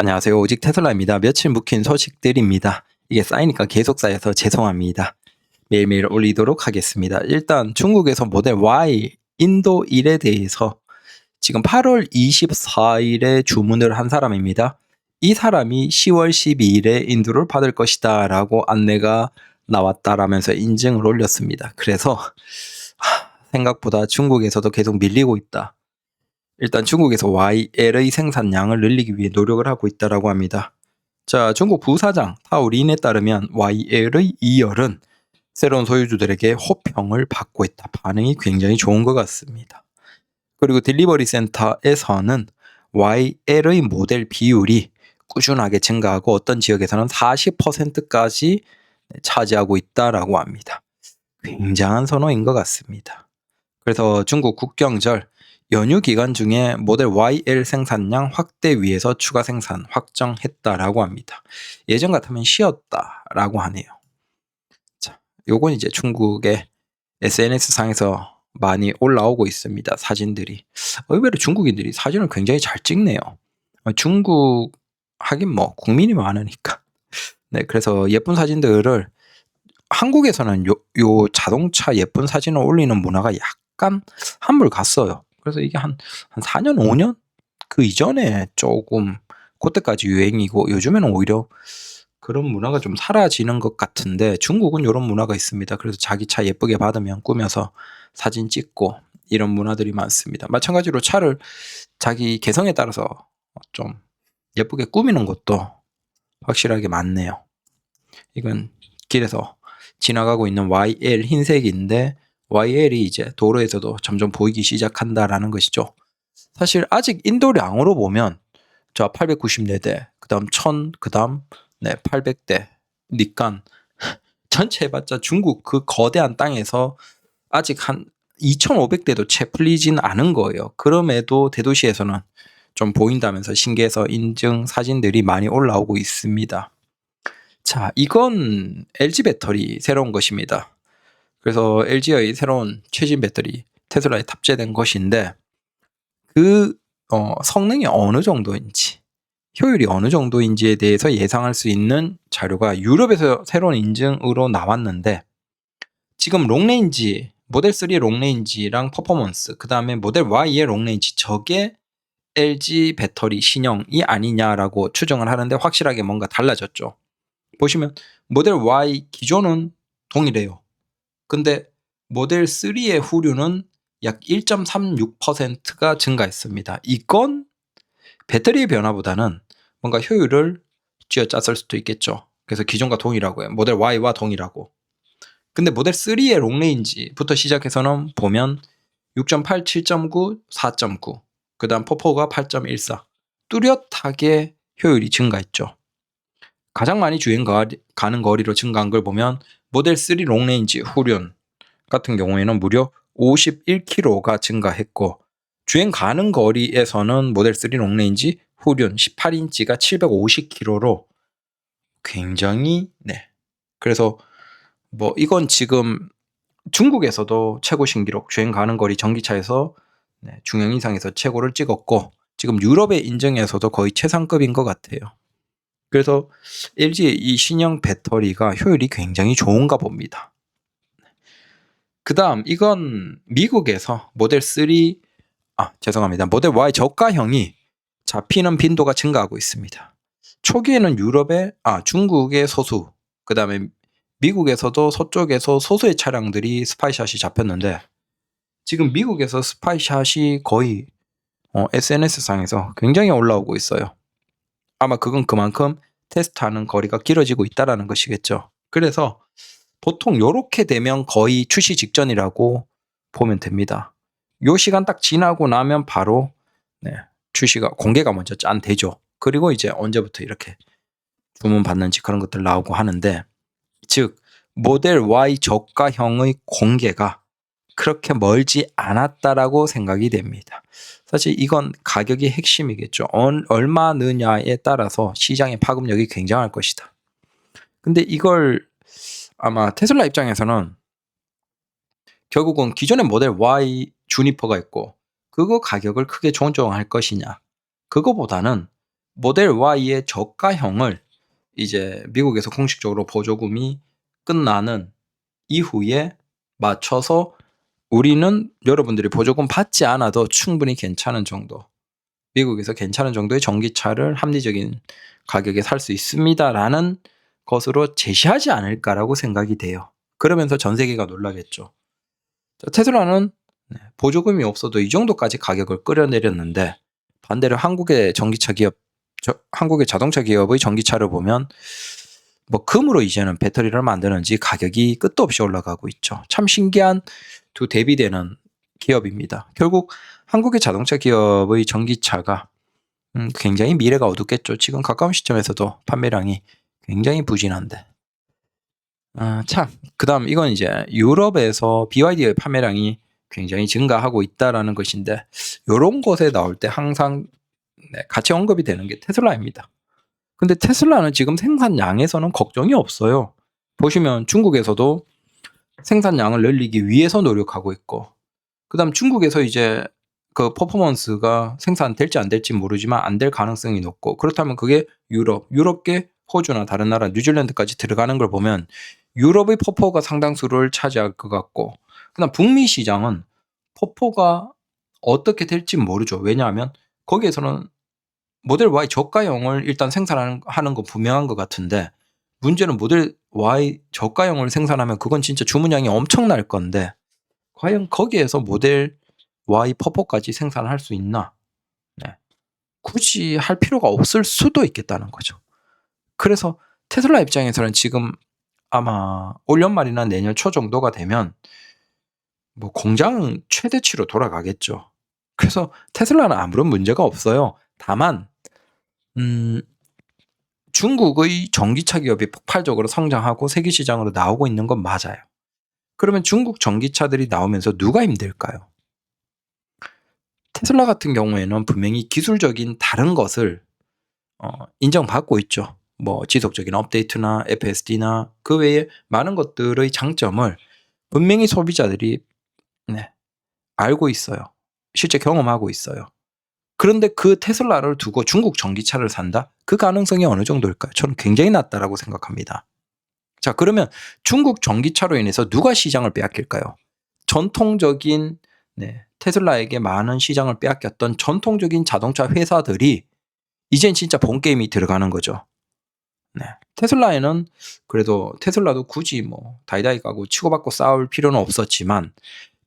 안녕하세요. 오직 테슬라입니다. 며칠 묵힌 소식들입니다. 이게 쌓이니까 계속 쌓여서 죄송합니다. 매일매일 올리도록 하겠습니다. 일단 중국에서 모델 Y 인도 1에 대해서 지금 8월 24일에 주문을 한 사람입니다. 이 사람이 10월 12일에 인도를 받을 것이다 라고 안내가 나왔다라면서 인증을 올렸습니다. 그래서 생각보다 중국에서도 계속 밀리고 있다. 일단 중국에서 YL의 생산량을 늘리기 위해 노력을 하고 있다고 합니다. 자, 중국 부사장 타오린에 따르면 YL의 2열은 새로운 소유주들에게 호평을 받고 있다. 반응이 굉장히 좋은 것 같습니다. 그리고 딜리버리 센터에서는 YL의 모델 비율이 꾸준하게 증가하고 어떤 지역에서는 40%까지 차지하고 있다고 합니다. 굉장한 선호인 것 같습니다. 그래서 중국 국경절 연휴 기간 중에 모델 YL 생산량 확대 위해서 추가 생산 확정했다라고 합니다. 예전 같으면 쉬었다라고 하네요. 자, 요건 이제 중국의 SNS상에서 많이 올라오고 있습니다. 사진들이. 의외로 중국인들이 사진을 굉장히 잘 찍네요. 중국 하긴 뭐 국민이 많으니까. 네, 그래서 예쁜 사진들을 한국에서는 요 자동차 예쁜 사진을 올리는 문화가 약간 한물 갔어요. 그래서 이게 한 4년, 5년? 그 이전에 조금 그때까지 유행이고 요즘에는 오히려 그런 문화가 좀 사라지는 것 같은데 중국은 이런 문화가 있습니다. 그래서 자기 차 예쁘게 받으면 꾸며서 사진 찍고 이런 문화들이 많습니다. 마찬가지로 차를 자기 개성에 따라서 좀 예쁘게 꾸미는 것도 확실하게 많네요. 이건 길에서 지나가고 있는 YL 흰색인데 YL이 이제 도로에서도 점점 보이기 시작한다라는 것이죠. 사실 아직 인도량으로 보면 저 894대, 그다음 1000, 그다음 800대 니깐 전체 해봤자 중국 그 거대한 땅에서 아직 한 2500대도 채 풀리진 않은 거예요. 그럼에도 대도시에서는 좀 보인다면서 신기해서 인증 사진들이 많이 올라오고 있습니다. 자, 이건 LG 배터리 새로운 것입니다. 그래서 LG의 새로운 최신 배터리 테슬라에 탑재된 것인데 그 성능이 어느 정도인지 효율이 어느 정도인지에 대해서 예상할 수 있는 자료가 유럽에서 새로운 인증으로 나왔는데 지금 롱레인지 모델 3의 롱레인지랑 퍼포먼스 그 다음에 모델 Y의 롱레인지 저게 LG 배터리 신형이 아니냐라고 추정을 하는데 확실하게 뭔가 달라졌죠. 보시면 모델 Y 기존은 동일해요. 근데 모델 3의 후륜은 약 1.36%가 증가했습니다. 이건 배터리의 변화보다는 뭔가 효율을 쥐어짰을 수도 있겠죠. 그래서 기존과 동일하고요. 모델 Y와 동일하고. 근데 모델 3의 롱레인지부터 시작해서는 보면 6.8, 7.9, 4.9, 그 다음 포포가 8.14 뚜렷하게 효율이 증가했죠. 가장 많이 주행 가는 거리로 증가한 걸 보면 모델 3 롱레인지 후륜 같은 경우에는 무려 51km가 증가했고 주행 가는 거리에서는 모델 3 롱레인지 후륜 18인치가 750km로 굉장히 그래서 뭐 이건 지금 중국에서도 최고 신기록 주행 가는 거리 전기차에서 중형 이상에서 최고를 찍었고 지금 유럽의 인증에서도 거의 최상급인 것 같아요. 그래서 LG의 이 신형 배터리가 효율이 굉장히 좋은가 봅니다. 그 다음 이건 미국에서 모델 3 죄송합니다. 모델 Y 저가형이 잡히는 빈도가 증가하고 있습니다. 초기에는 중국의 소수, 그 다음에 미국에서도 서쪽에서 소수의 차량들이 스파이샷이 잡혔는데 지금 미국에서 스파이샷이 거의 SNS상에서 굉장히 올라오고 있어요. 아마 그건 그만큼 테스트하는 거리가 길어지고 있다는 것이겠죠. 그래서 보통 이렇게 되면 거의 출시 직전이라고 보면 됩니다. 요 시간 딱 지나고 나면 바로 출시가 공개가 먼저 짠 되죠. 그리고 이제 언제부터 이렇게 주문 받는지 그런 것들 나오고 하는데 즉 모델 Y 저가형의 공개가 그렇게 멀지 않았다라고 생각이 됩니다. 사실 이건 가격이 핵심이겠죠. 얼마 느냐에 따라서 시장의 파급력이 굉장할 것이다. 근데 이걸 아마 테슬라 입장에서는 결국은 기존의 모델 Y 주니퍼가 있고 그거 가격을 크게 조정할 것이냐 그거보다는 모델 Y의 저가형을 이제 미국에서 공식적으로 보조금이 끝나는 이후에 맞춰서 우리는 여러분들이 보조금 받지 않아도 충분히 괜찮은 정도, 미국에서 괜찮은 정도의 전기차를 합리적인 가격에 살 수 있습니다라는 것으로 제시하지 않을까라고 생각이 돼요. 그러면서 전 세계가 놀라겠죠. 테슬라는 보조금이 없어도 이 정도까지 가격을 끌어내렸는데, 반대로 한국의 한국의 자동차 기업의 전기차를 보면 뭐 금으로 이제는 배터리를 만드는지 가격이 끝도 없이 올라가고 있죠. 참 신기한 두 대비되는 기업입니다. 결국 한국의 자동차 기업의 전기차가 굉장히 미래가 어둡겠죠. 지금 가까운 시점에서도 판매량이 굉장히 부진한데. 참, 그 다음 이건 이제 유럽에서 BYD의 판매량이 굉장히 증가하고 있다라는 것인데, 이런 것에 나올 때 항상 같이 언급이 되는 게 테슬라입니다. 근데 테슬라는 지금 생산량에서는 걱정이 없어요. 보시면 중국에서도 생산량을 늘리기 위해서 노력하고 있고, 그 다음 중국에서 이제 그 퍼포먼스가 생산될지 안 될지 모르지만 안 될 가능성이 높고, 그렇다면 그게 유럽계 호주나 다른 나라 뉴질랜드까지 들어가는 걸 보면 유럽의 퍼포가 상당수를 차지할 것 같고, 그다음 북미 시장은 퍼포가 어떻게 될지 모르죠. 왜냐하면 거기에서는 모델 Y 저가형을 일단 생산하는 건 분명한 것 같은데, 문제는 모델 Y 저가형을 생산하면 그건 진짜 주문량이 엄청날 건데, 과연 거기에서 모델 Y 퍼포까지 생산할 수 있나? 네. 굳이 할 필요가 없을 수도 있겠다는 거죠. 그래서 테슬라 입장에서는 지금 아마 올 연말이나 내년 초 정도가 되면 뭐 공장은 최대치로 돌아가겠죠. 그래서 테슬라는 아무런 문제가 없어요. 다만 중국의 전기차 기업이 폭발적으로 성장하고 세계 시장으로 나오고 있는 건 맞아요. 그러면 중국 전기차들이 나오면서 누가 힘들까요? 테슬라 같은 경우에는 분명히 기술적인 다른 것을 인정받고 있죠. 뭐 지속적인 업데이트나 FSD나 그 외에 많은 것들의 장점을 분명히 소비자들이 알고 있어요. 실제 경험하고 있어요. 그런데 그 테슬라를 두고 중국 전기차를 산다? 그 가능성이 어느 정도일까요? 저는 굉장히 낮다라고 생각합니다. 자, 그러면 중국 전기차로 인해서 누가 시장을 빼앗길까요? 전통적인 테슬라에게 많은 시장을 빼앗겼던 전통적인 자동차 회사들이 이젠 진짜 본 게임이 들어가는 거죠. 테슬라에는 그래도 테슬라도 굳이 뭐 다이다이 까고 치고받고 싸울 필요는 없었지만,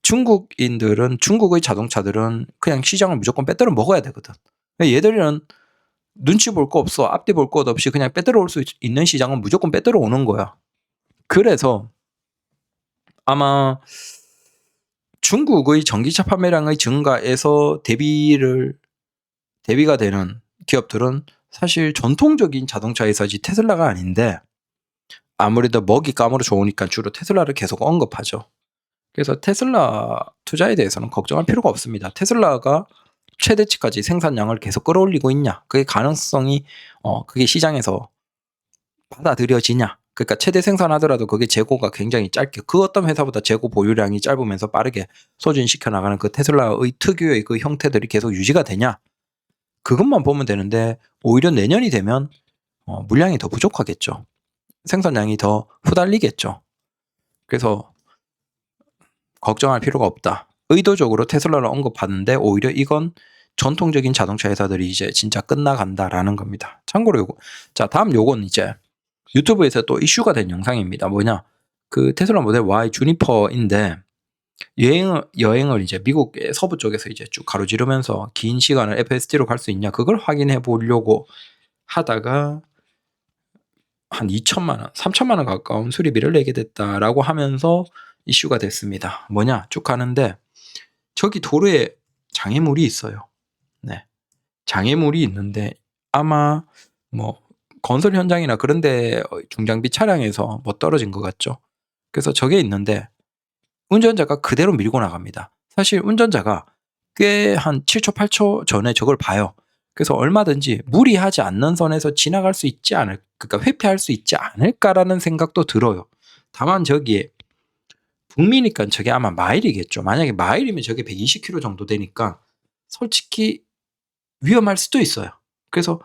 중국의 자동차들은 그냥 시장을 무조건 빼들어 먹어야 되거든. 얘들은 눈치 볼 거 없어. 앞뒤 볼 것 없이 그냥 빼들어 올 수 있는 시장은 무조건 빼들어 오는 거야. 그래서 아마 중국의 전기차 판매량의 증가에서 대비가 되는 기업들은 사실 전통적인 자동차 회사지 테슬라가 아닌데, 아무래도 먹이감으로 좋으니까 주로 테슬라를 계속 언급하죠. 그래서 테슬라 투자에 대해서는 걱정할 필요가 없습니다. 테슬라가 최대치까지 생산량을 계속 끌어올리고 있냐, 그게 가능성이 그게 시장에서 받아들여지냐, 그러니까 최대 생산하더라도 그게 재고가 굉장히 짧게, 그 어떤 회사보다 재고 보유량이 짧으면서 빠르게 소진시켜 나가는 그 테슬라의 특유의 그 형태들이 계속 유지가 되냐, 그것만 보면 되는데, 오히려 내년이 되면 물량이 더 부족하겠죠. 생산량이 더 후달리겠죠. 그래서 걱정할 필요가 없다. 의도적으로 테슬라를 언급하는데 오히려 이건 전통적인 자동차 회사들이 이제 진짜 끝나간다라는 겁니다. 참고로 요거. 자, 다음 요건 이제 유튜브에서 또 이슈가 된 영상입니다. 뭐냐? 그 테슬라 모델 Y 주니퍼인데 여행을 이제 미국의 서부 쪽에서 이제 쭉 가로지르면서 긴 시간을 FSD로 갈 수 있냐, 그걸 확인해 보려고 하다가 한 2천만 원, 3천만 원 가까운 수리비를 내게 됐다라고 하면서 이슈가 됐습니다. 뭐냐? 쭉 가는데 저기 도로에 장애물이 있어요. 장애물이 있는데 아마 뭐 건설 현장이나 그런 데 중장비 차량에서 뭐 떨어진 것 같죠. 그래서 저게 있는데 운전자가 그대로 밀고 나갑니다. 사실 운전자가 꽤 한 7초, 8초 전에 저걸 봐요. 그래서 얼마든지 무리하지 않는 선에서 지나갈 수 있지 그러니까 회피할 수 있지 않을까라는 생각도 들어요. 다만 저기에 북미니까 저게 아마 마일이겠죠. 만약에 마일이면 저게 120km 정도 되니까 솔직히 위험할 수도 있어요. 그래서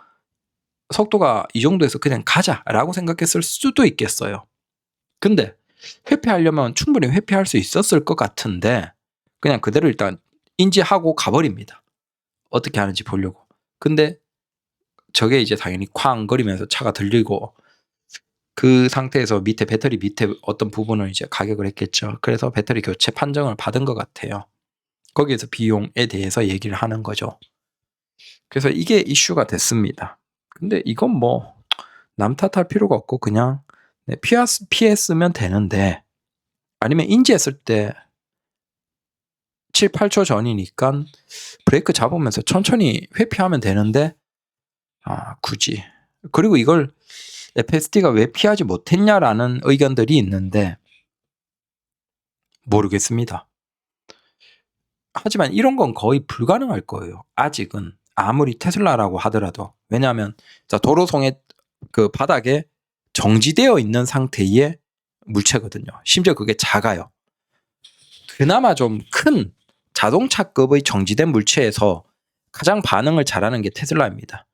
속도가 이 정도에서 그냥 가자라고 생각했을 수도 있겠어요. 근데 회피하려면 충분히 회피할 수 있었을 것 같은데 그냥 그대로 일단 인지하고 가버립니다. 어떻게 하는지 보려고. 근데 저게 이제 당연히 쾅 거리면서 차가 들리고 그 상태에서 밑에 배터리 밑에 어떤 부분을 이제 가격을 했겠죠. 그래서 배터리 교체 판정을 받은 것 같아요. 거기에서 비용에 대해서 얘기를 하는 거죠. 그래서 이게 이슈가 됐습니다. 근데 이건 뭐 남 탓할 필요가 없고 그냥 피했으면 되는데 아니면 인지했을 때 7, 8초 전이니까 브레이크 잡으면서 천천히 회피하면 되는데 굳이. 그리고 이걸 FSD가 왜 피하지 못했냐라는 의견들이 있는데 모르겠습니다. 하지만 이런 건 거의 불가능할 거예요. 아직은 아무리 테슬라라고 하더라도. 왜냐하면 도로송의 그 바닥에 정지되어 있는 상태의 물체거든요. 심지어 그게 작아요. 그나마 좀 큰 자동차급의 정지된 물체에서 가장 반응을 잘하는 게 테슬라입니다.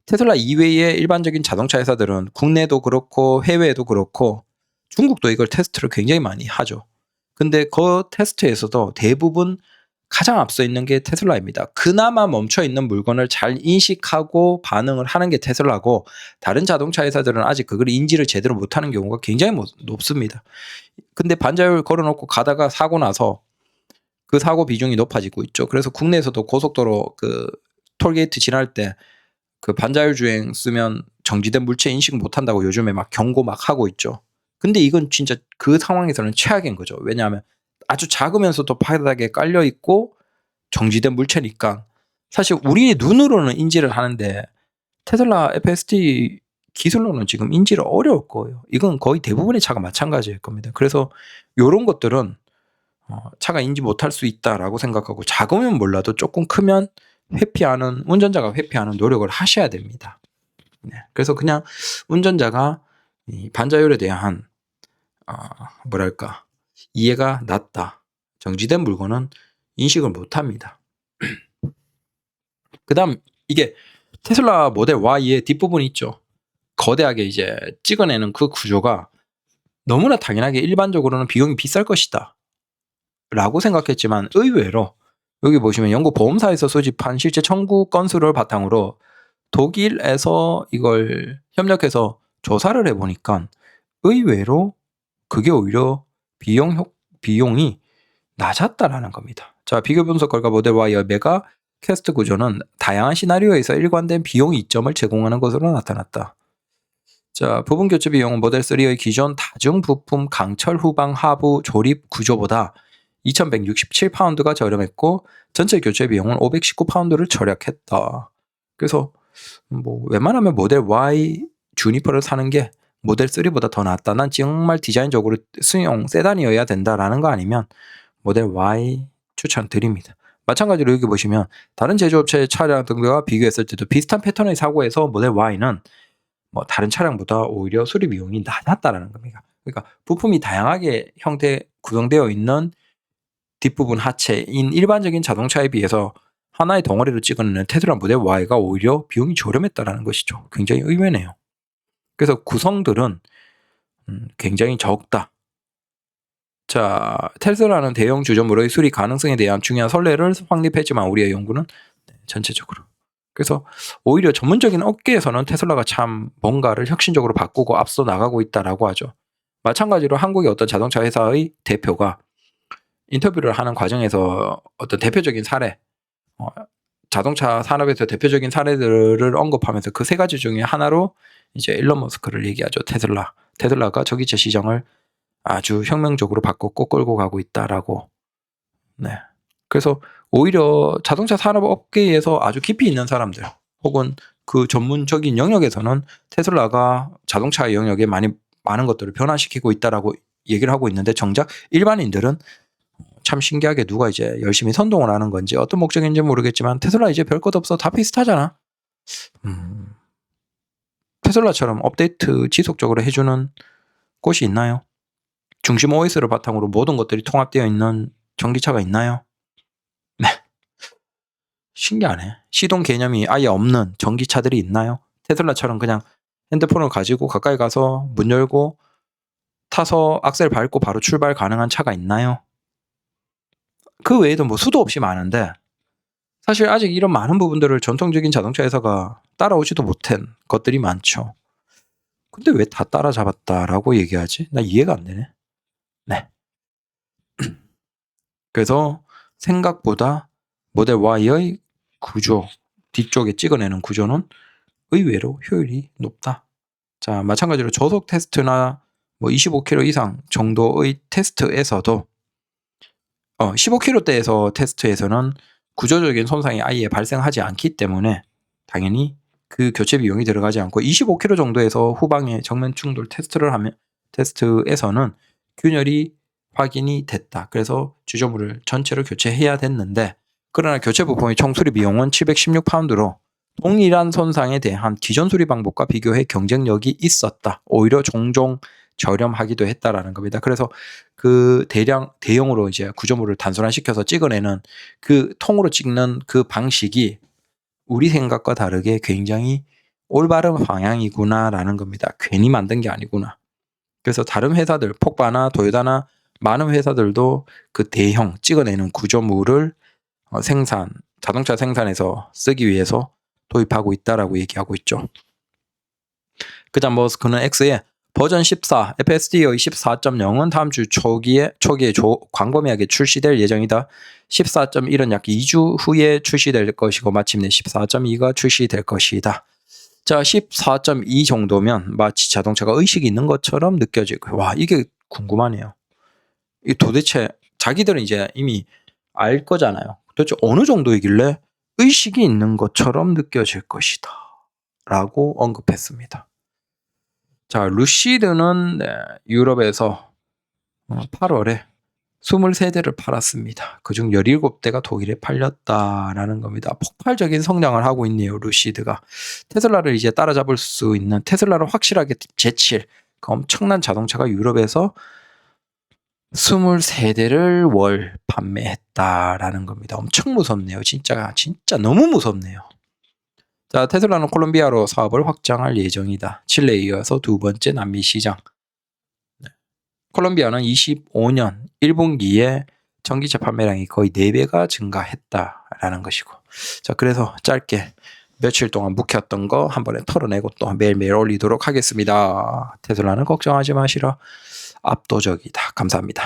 테슬라 이외의 일반적인 자동차 회사들은 국내도 그렇고 해외에도 그렇고 중국도 이걸 테스트를 굉장히 많이 하죠. 근데 그 테스트에서도 대부분 가장 앞서 있는 게 테슬라입니다. 그나마 멈춰 있는 물건을 잘 인식하고 반응을 하는 게 테슬라고 다른 자동차 회사들은 아직 그걸 인지를 제대로 못하는 경우가 굉장히 높습니다. 근데 반자율 걸어놓고 가다가 사고 나서 그 사고 비중이 높아지고 있죠. 그래서 국내에서도 고속도로 그 톨게이트 지날 때 그 반자율 주행 쓰면 정지된 물체 인식 못한다고 요즘에 막 경고 막 하고 있죠. 근데 이건 진짜 그 상황에서는 최악인 거죠. 왜냐하면 아주 작으면서도 바닥에 깔려 있고 정지된 물체니까 사실 우리 눈으로는 인지를 하는데 테슬라 FSD 기술로는 지금 인지를 어려울 거예요. 이건 거의 대부분의 차가 마찬가지일 겁니다. 그래서 이런 것들은 차가 인지 못할 수 있다라고 생각하고 작으면 몰라도 조금 크면 운전자가 회피하는 노력을 하셔야 됩니다. 네. 그래서 그냥 운전자가 이 반자율에 대한 이해가 낮다. 정지된 물건은 인식을 못합니다. 그 다음 이게 테슬라 모델 Y의 뒷부분이 있죠. 거대하게 이제 찍어내는 그 구조가 너무나 당연하게 일반적으로는 비용이 비쌀 것이다 라고 생각했지만 의외로 여기 보시면 영국 보험사에서 수집한 실제 청구 건수를 바탕으로 독일에서 이걸 협력해서 조사를 해보니까 의외로 그게 오히려 비용이 낮았다라는 겁니다. 자, 비교 분석 결과 모델 Y의 메가 퀘스트 구조는 다양한 시나리오에서 일관된 비용 이점을 제공하는 것으로 나타났다. 자, 부분 교체 비용은 모델 3의 기존 다중 부품 강철 후방 하부 조립 구조보다 2,167파운드가 저렴했고 전체 교체 비용은 519파운드를 절약했다. 그래서 뭐 웬만하면 모델 Y 주니퍼를 사는 게 모델 3보다 더 낫다. 난 정말 디자인적으로 승용 세단이어야 된다라는 거 아니면 모델 Y 추천드립니다. 마찬가지로 여기 보시면 다른 제조업체의 차량 등과 비교했을 때도 비슷한 패턴의 사고에서 모델 Y는 뭐 다른 차량보다 오히려 수리 비용이 낮았다라는 겁니다. 그러니까 부품이 다양하게 구성되어 있는 뒷부분 하체인 일반적인 자동차에 비해서 하나의 덩어리로 찍어내는 테슬라 모델 Y가 오히려 비용이 저렴했다라는 것이죠. 굉장히 의외네요. 그래서 구성들은 굉장히 적다. 자, 테슬라는 대형 주점으로의 수리 가능성에 대한 중요한 선례를 확립했지만 우리의 연구는 전체적으로. 그래서 오히려 전문적인 업계에서는 테슬라가 참 뭔가를 혁신적으로 바꾸고 앞서 나가고 있다라고 하죠. 마찬가지로 한국의 어떤 자동차 회사의 대표가 인터뷰를 하는 과정에서 어떤 대표적인 사례, 자동차 산업에서 대표적인 사례들을 언급하면서 그 세 가지 중에 하나로 이제 일론 머스크를 얘기하죠. 테슬라가 전기차 시장을 아주 혁명적으로 바꿨고 끌고 가고 있다라고. 네. 그래서 오히려 자동차 산업 업계에서 아주 깊이 있는 사람들 혹은 그 전문적인 영역에서는 테슬라가 자동차 영역에 많은 것들을 변화시키고 있다라고 얘기를 하고 있는데 정작 일반인들은 참 신기하게 누가 이제 열심히 선동을 하는 건지 어떤 목적인지 모르겠지만 테슬라 이제 별것 없어 다 비슷하잖아. 테슬라처럼 업데이트 지속적으로 해주는 곳이 있나요? 중심 OS를 바탕으로 모든 것들이 통합되어 있는 전기차가 있나요? 네. 신기하네. 시동 개념이 아예 없는 전기차들이 있나요? 테슬라처럼 그냥 핸드폰을 가지고 가까이 가서 문 열고 타서 악셀 밟고 바로 출발 가능한 차가 있나요? 그 외에도 뭐 수도 없이 많은데 사실 아직 이런 많은 부분들을 전통적인 자동차 회사가 따라오지도 못한 것들이 많죠. 근데 왜 다 따라잡았다라고 얘기하지? 나 이해가 안 되네. 네. 그래서 생각보다 모델 Y의 구조, 뒤쪽에 찍어내는 구조는 의외로 효율이 높다. 자, 마찬가지로 저속 테스트나 뭐 25km 이상 정도의 테스트에서도 15km대에서 테스트에서는 구조적인 손상이 아예 발생하지 않기 때문에 당연히 그 교체 비용이 들어가지 않고 25km 정도에서 후방에 정면 충돌 테스트를 하면 테스트에서는 균열이 확인이 됐다. 그래서 주조물을 전체를 교체해야 됐는데 그러나 교체 부품의 총 수리 비용은 716파운드로 동일한 손상에 대한 기존 수리 방법과 비교해 경쟁력이 있었다. 오히려 종종 저렴하기도 했다라는 겁니다. 그래서 그 대형으로 이제 구조물을 단순화시켜서 찍어내는 그 통으로 찍는 그 방식이 우리 생각과 다르게 굉장히 올바른 방향이구나라는 겁니다. 괜히 만든 게 아니구나. 그래서 다른 회사들, 폭바나 도요타나 많은 회사들도 그 대형 찍어내는 구조물을 자동차 생산에서 쓰기 위해서 도입하고 있다라고 얘기하고 있죠. 그다음 머스크는 X에 버전 14, FSD의 14.0은 다음 주 초기에 광범위하게 출시될 예정이다. 14.1은 약 2주 후에 출시될 것이고 마침내 14.2가 출시될 것이다. 자, 14.2 정도면 마치 자동차가 의식이 있는 것처럼 느껴질 거예요. 와, 이게 궁금하네요. 이 도대체 자기들은 이제 이미 알 거잖아요. 도대체 어느 정도이길래 의식이 있는 것처럼 느껴질 것이다. 라고 언급했습니다. 자, 루시드는 유럽에서 8월에 23대를 팔았습니다. 그중 17대가 독일에 팔렸다라는 겁니다. 폭발적인 성장을 하고 있네요, 루시드가. 테슬라를 이제 따라잡을 수 있는, 테슬라를 확실하게 제칠 그 엄청난 자동차가 유럽에서 23대를 월 판매했다라는 겁니다. 엄청 무섭네요. 진짜 너무 무섭네요. 자, 테슬라는 콜롬비아로 사업을 확장할 예정이다. 칠레에 이어서 두 번째 남미 시장. 콜롬비아는 25년 1분기에 전기차 판매량이 거의 4배가 증가했다라는 것이고. 자, 그래서 짧게 며칠 동안 묵혔던 거 한 번에 털어내고 또 매일매일 올리도록 하겠습니다. 테슬라는 걱정하지 마시라. 압도적이다. 감사합니다.